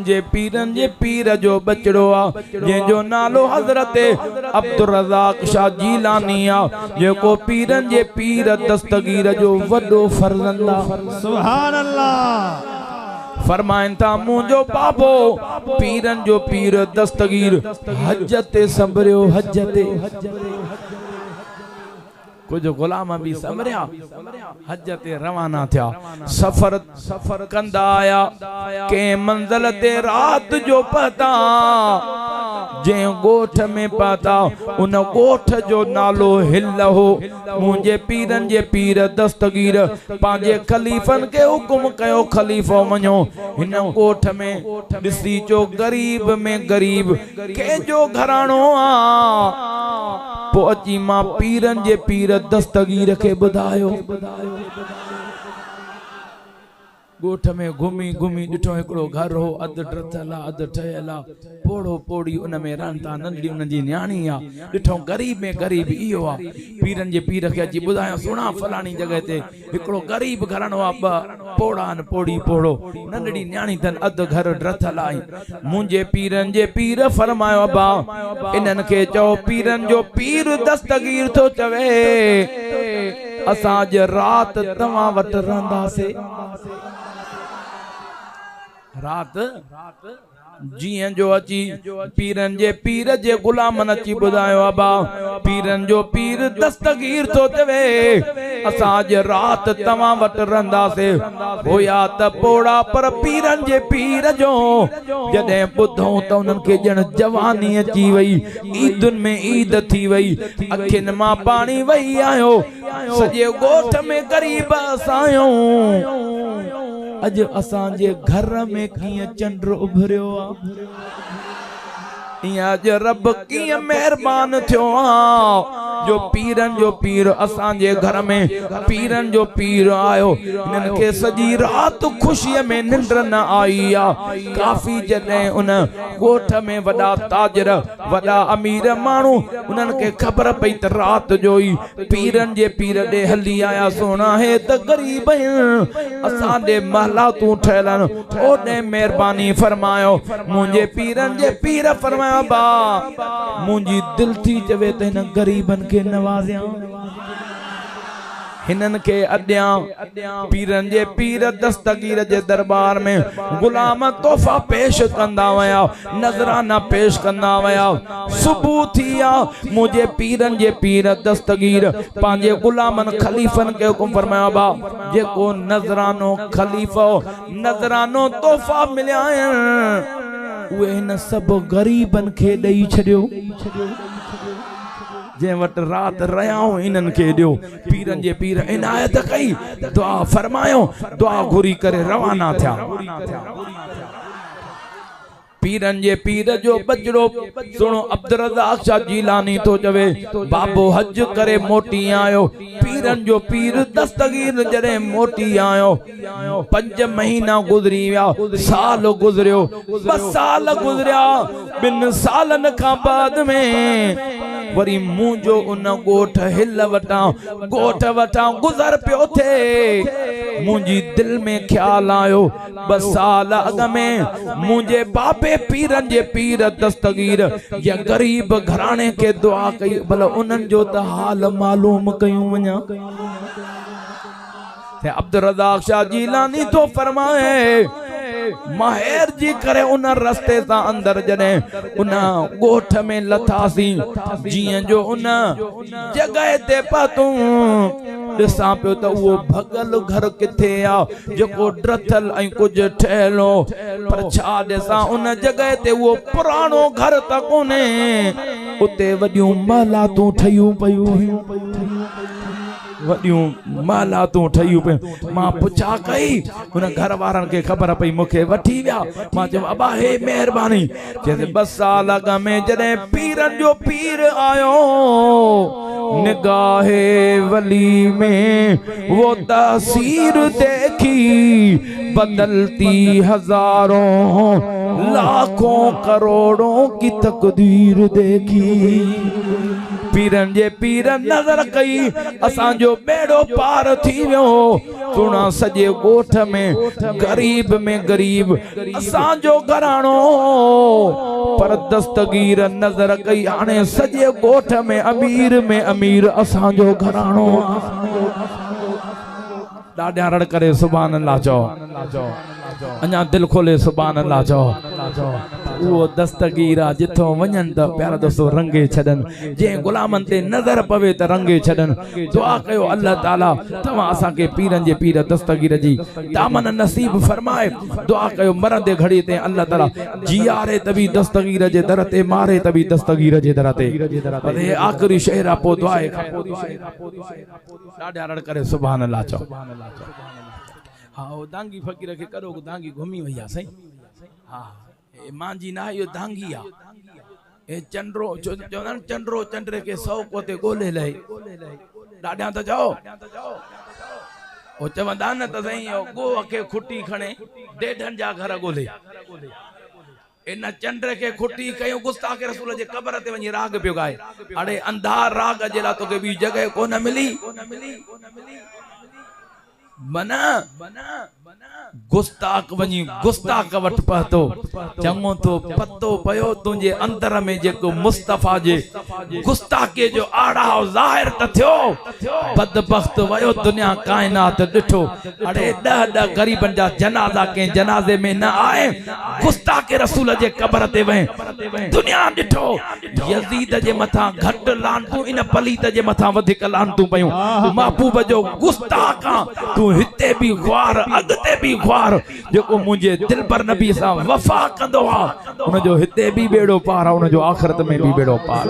मुझे पीरन जे पीर जो बचड़ो आ जो नालो हजरत अब्दुल रज़ाक शाह जीलानी आ जेको पीरन जे पीर दस्तगीर जो वडो फर्जंद आ। सुभान अल्लाह। फरमाइन था मुझो बाबो पीरन जो पीर दस्तगीर हजते संभरियो हजते कुछ गुलाम भी संभरिया हजते रवाना थिया सफर कंदा आया के मंजिल ते रात जो पता जे गोठ में पता उन गोठ जो नालो हिल हो। मुझे पीरन जे पीर दस्तगीर पांजे खलीफन के हुक्म कयो खलीफो वञो हिन गोठ में दिसी जो गरीब में गरीब के जो घराणो आ पो अची मां पीरन जे पीर दस्तगीर के बुधायो। गोठ में घूमी घूमी डिठो एकड़ो घर हो अध ड्रथला अध ठयला पोड़ो पोड़ी उन में रहंता नंढड़ी उन जी न्याणी आ डिठो गरीब में गरीब इयो आ। पीरन जे पीर के अची बुधायो सुना फलानी जगह ते एकड़ो गरीब घराणो आ ब पोड़ा न पोड़ी पोड़ो नंढड़ी न्याणी तन अध घर ड्रथला आई। मुझे पीरन जे पीर फरमायो बा इनन के चो पीरन जो पीर दस्तगीर तो चवे असा ज रात तवा वट रहंदासे रात जियं जो अची पीरन जे पीर जे गुलामन अची बुधायो अबा पीरन जो पीर दस्तगीर तो चवे असा ज रात तवा वट रहंदासे होया त पोड़ा पर पीरन जे पीर जो जडे बुधो त उनन के जण जवानी अची वई ईदुन में ईद थी वई अखिन मां पानी वही आयो सजे गोठ में गरीब असायो अज असां जे घर में किए चंद्र उभरियो आ इया अज रब किए मेहरबान थियो आ जो पीरन जो पीर असां जे घर में पीरन जो पीर आयो इनन के सजी रात खुशी में निंद्र न आई आ। काफी जने उन गोठ में वडा ताजर वडा अमीर मानू उनन के खबर पई त रात जो ही पीरन जे पीर दे हली आया सोना है त गरीब असां दे महला तू ठहलन ओने मेहरबानी फरमायो। मुझे पीरन जे पीर फरमायो बा मुंजी दिल थी चवे त हिन गरीबन के नवाज़िया हिनन के अद्या पीरन जे पीर दस्तगीर जे दरबार में गुलाम तोहफा पेश कंदा वया नजराना पेश कंदा वया। सुबह थिया मुझे पीरन जे पीर दस्तगीर पांजे गुलामन खलीफन के हुक्म फरमाया बा जेको नजरानो खलीफो नजरानो तोहफा मिलिया उहे हिन सब गरीबन के दई छड़ियो जे वट रात रयाओ इनन के दियो। पीरन जे पीर इनायत कई दुआ फरमायो दुआ घुरी करे रवाना थिया। पीरन जे पीर जो बजड़ो सुनो अब्दुल रज़ाक शाह जीलानी तो चवे बाबो हज करे मोटी आयो पीरन जो पीर दस्तगीर जरे मोटी आयो 5 महीना गुजरी विया साल गुजरियो 2 साल गुजरिया 2 सालन का बाद में वरी मुंजो उन गोठ हिल वटा गोठ वटा गुजर पियो थे मुंजी दिल में ख्याल आयो 2 साल अग में मुझे बाबे पीरन जे पीर दस्तगीर या गरीब घराने के दुआ कई भला उनन जो त हाल मालूम कयूं वञा। अब्दुल रज़ाक शाह जीलानी तो फरमाए माहिर जी करे उन रस्ते ता अंदर जने उन गोठ में लथासी जिए जो उन जगह ते पातू दिसा पे तो वो भगल घर किथे आ जो ड्रथल ऐं कुछ ठहलो पर छा दिसा उन जगह ते वो पुरानो घर त कोने उते वडियूं महलातूं ठहियूं पयूं वडियूं महलातूं ठहियूं पयूं। मां पुछा कई उन घर वारन के खबर पई मुखे वठी विया मां चयो अबा हे मेहरबानी चए 2 साल अग में जडे पीरन जो पीर आयो निगाहे वली में वो तासीर देखी, बदलती हजारों लाखों करोड़ों की तकदीर देखी। पीरन जे पीर नजर कई असांजो बेड़ो पार थी वियो। सुना सजे गोठ में गरीब में गरीब असांजो घराणो, पर दस्तगीर नजर कई हाणे सजे गोठ में अमीर असांजो घराणो। ॾाढा रड़ करे सुभान अल्लाह चओ, अञा दिल खोले सुभान अल्लाह चओ। वो दस्तगीर आहे जिथों वञनि त प्यारा दोस्तो रंगे छॾनि, जंहिं गुलामनि ते नज़र पवे त रंगे छॾनि। दुआ कयो अल्लाह ताला तव्हां असांखे पीरनि जे पीर दस्तगीर जी दामन नसीब फरमाए। दुआ कयो मरंदे घड़ी ते अल्लाह ताला जियारे त बि दस्तगीर जे दर ते, मारे त बि दस्तगीर जे दर ते। हे आख़िरी शहर आहे, पोइ दुआ ॾाढा रड़ करे सुभान अल्लाह चओ। हाँ वो दांगी फकीर के करो दांगी घूमी वही सही। हाँ मांजी ना यो दांगी आ ए चंद्रो चंद्रो चंद्रे के सौ कोते गोले ले डाढा तो जाओ ओ चवंदा न त सही गो के खुटी खणे डेढन जा घर गोले। इन चंद्र के खुटी कयो गुस्ताखे रसूल जे कब्र ते वनी राग पियो गाए। अड़े अंधार राग जे ला तो के भी जगह को न मिली। बना गुस्ताख वनी गुस्ताख वट पहतो चंगो तो पत्तो पयो तुझे अंदर में जेको मुस्तफा जे गुस्ताखे जो आड़ा ज़ाहिर त थियो। बदबख्त वयो दुनिया कायनात डिठो। अड़े ॾह गरीबन जा जनाजा के जनाजे में न आए, गुस्ताखे रसूल जे कब्र ते वे दुनिया डिठो। यजीद जे मथा घट लानतू इन पलीत जे मथा वधिक लानतू पयूं। महबूब जो गुस्ताखा तू हिते भी ख्वार अगते भी ख्वार, जेको मुझे दिल पर नबी सा वफा कंदो आ उन जो हिते भी बेड़ो पार, उन जो आखिरत में भी बेड़ो पार।